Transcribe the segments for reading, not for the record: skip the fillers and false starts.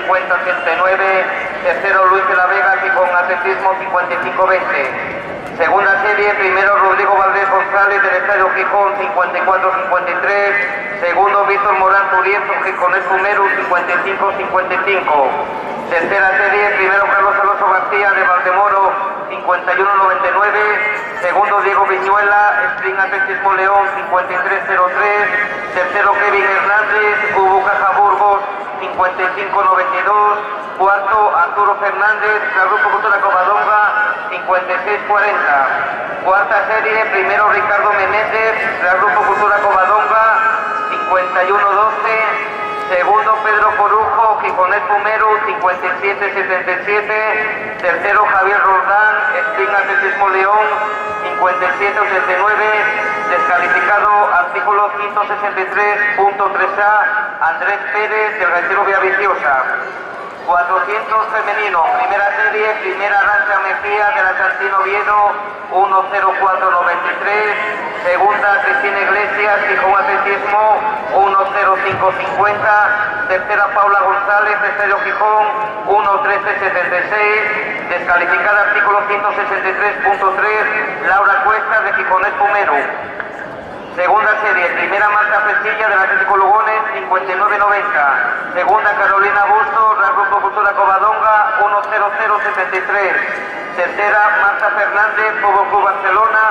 50-89. Tercero, Luis de la Vega, Gijón Atletismo 55-20. Segunda serie, primero Rodrigo Valdés González del Estadio Gijón 54-53. Segundo, Víctor Morán Turienzo, Gijones Fumeru 55-55. Tercera serie, primero Carlos Alonso García de Valdemoro 51-99. Segundo, Diego Viñuela, Spring Atletismo León 53-03. Tercero, Kevin Hernández, Hugo Caja Burgos 55-92. Cuarto, Arturo Fernández, del Grupo Cultura Covadonga 56-40. Cuarta serie, primero Ricardo Menéndez, del Grupo Cultura Covadonga 51-12. Segundo, Pedro Corujo, Gijonet Fumeru 57-77. Tercero, Javier Roldán, Spring Atletismo León 57-89. Descalificado, artículo 163.3a, Andrés Pérez, del Retiro Villaviciosa. 400 femenino, primera serie, primera Arancha Mejía de la Santino Oviedo 10493. Segunda, Cristina Iglesias, Gijón Atletismo 10550. Tercera, Paula González, Estadio Gijón 11376. Descalificada, artículo 163.3, Laura Cuesta de Gijonet Fumeru. Segunda serie, primera Marta Fresilla del Atlético Lugones 59-90. Segunda, Carolina Busto, del Grupo Cultura Covadonga 10073. Tercera, Marta Fernández, Fútbol Club Barcelona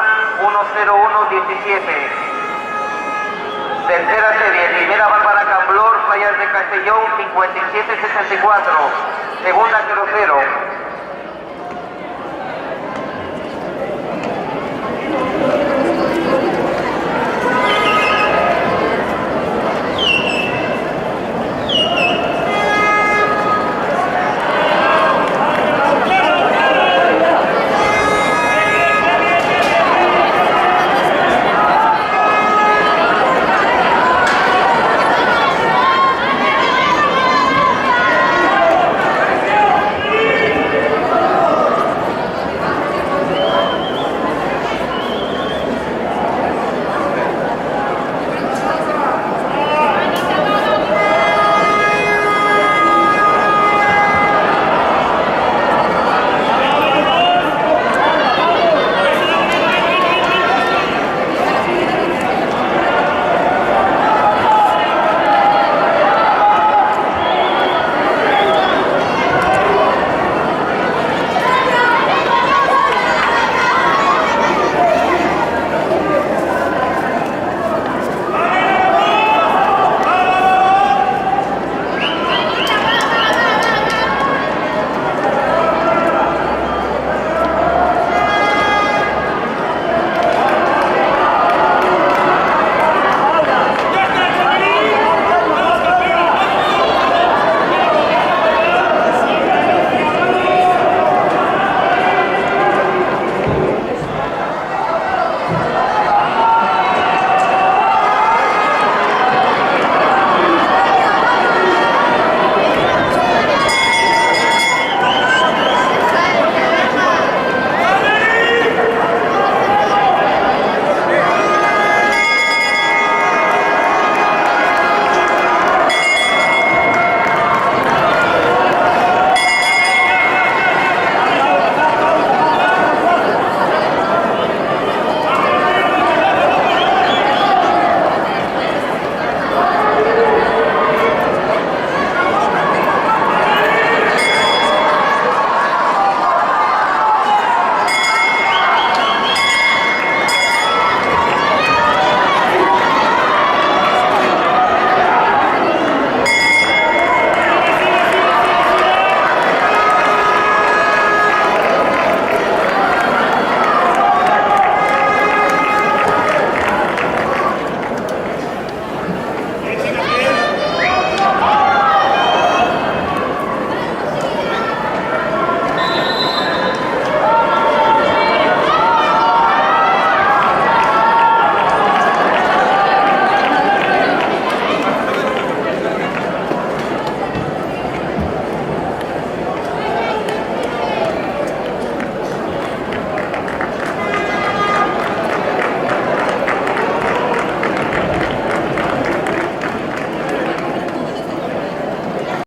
10117. Tercera serie, primera Bárbara Camblor, Fallas de Castellón 57-64. Segunda, 0-0.